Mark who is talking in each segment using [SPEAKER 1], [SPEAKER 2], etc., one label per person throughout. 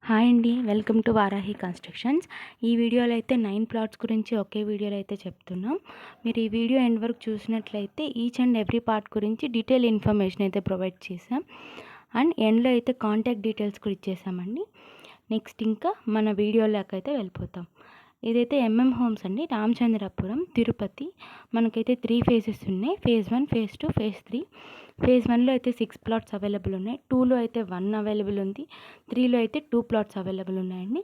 [SPEAKER 1] Hi అండి, welcome to Varahi constructions. ఈ వీడియోలో అయితే 9 ప్లాట్స్ గురించి ఒకే వీడియోలో అయితే చెప్తున్నాం. మీరు ఈ వీడియో ఎండ్ వరకు చూసినట్లయితే ఈచ్ అండ్ ఎవ్రీ పార్ట్ గురించి డీటెయిల్ ఇన్ఫర్మేషన్ అయితే ప్రొవైడ్ చేసాం. అండ్ ఎండ్లో అయితే కాంటాక్ట్ డీటెయిల్స్ కూడా ఇచ్చేసామండి. నెక్స్ట్ ఇంకా మన వీడియోలోకి అయితే వెళ్ళిపోతాం. ఇదైతే హోమ్స్ అండి, రామచంద్రపురం, తిరుపతి. మనకైతే 3 ఫేజెస్ ఉన్నాయి. Phase 1, phase 2, phase 3. ఫేజ్ 1లో అయితే 6 ప్లాట్స్ అవైలబుల్ ఉన్నాయి. 2లో అయితే 1 అవైలబుల్ ఉంది. 3లో అయితే 2 ప్లాట్స్ అవైలబుల్ ఉన్నాయండి.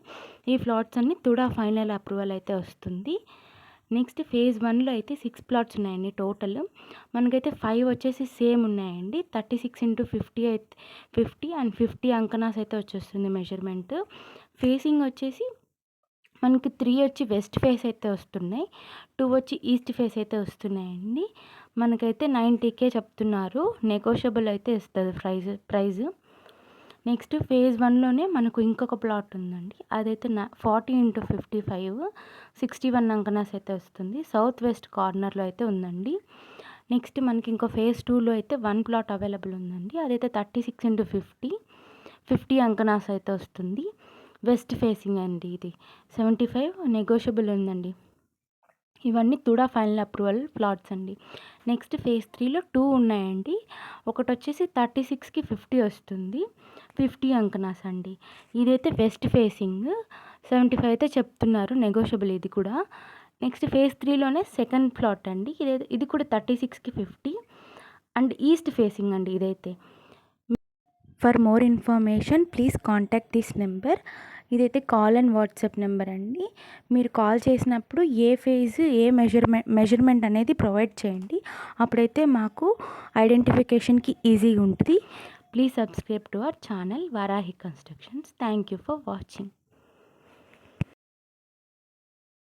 [SPEAKER 1] ఈ ప్లాట్స్ అన్ని తుడా ఫైనల్ అప్రూవల్ అయితే వస్తుంది. నెక్స్ట్ ఫేజ్ 1లో అయితే 6 ప్లాట్స్ ఉన్నాయండి టోటల్. మనకైతే 5 వచ్చేసి సేమ్ ఉన్నాయండి. 36x50 అయితే 50 అండ్ 50 అంకనాస్ అయితే వచ్చేస్తుంది మెజర్మెంట్. ఫేసింగ్ వచ్చేసి మనకి 3 వచ్చి వెస్ట్ ఫేస్ అయితే వస్తున్నాయి, 2 వచ్చి ఈస్ట్ ఫేస్ అయితే వస్తున్నాయండి. మనకైతే 90K చెప్తున్నారు, నెగోషియబుల్ అయితే ఇస్తుంది ప్రైజ్. నెక్స్ట్ ఫేజ్ 1లోనే మనకు ఇంకొక ప్లాట్ ఉందండి. అదైతే 40x55 61 అంకనాస్ అయితే వస్తుంది. సౌత్ వెస్ట్ కార్నర్లో అయితే ఉందండి. నెక్స్ట్ మనకి ఇంకో ఫేజ్ 2లో అయితే 1 ప్లాట్ అవైలబుల్ ఉందండి. అదైతే 36x50 50 అంకనాస్ అయితే వస్తుంది. వెస్ట్ ఫేసింగ్ అండి. ఇది 75 నెగోషియబుల్ ఉందండి. ఇవన్నీ తుడా ఫైనల్ అప్రూవల్ ప్లాట్స్ అండి. నెక్స్ట్ ఫేజ్ 3లో 2 ఉన్నాయండి. ఒకటి వచ్చేసి 36x50 వస్తుంది, 50 అంకనాస్ అండి. ఇదైతే వెస్ట్ ఫేసింగ్ 75 అయితే చెప్తున్నారు, నెగోషియబుల్ ఇది కూడా. నెక్స్ట్ ఫేజ్ 3లోనే సెకండ్ ప్లాట్ అండి. ఇది కూడా 36x50 అండ్ ఈస్ట్ ఫేసింగ్ అండి. ఇదైతే for more information please contact this number. ఇదైతే కాల్ అండ్ వాట్సాప్ నెంబర్ అండి. మీరు కాల్ చేసినప్పుడు ఏ ఫేజ్ ఏ మెజర్మెంట్ అనేది ప్రొవైడ్ చేయండి, అప్పుడైతే మాకు ఐడెంటిఫికేషన్కి ఈజీగా ఉంటుంది. Please subscribe to our channel Varahi constructions. Thank you for watching.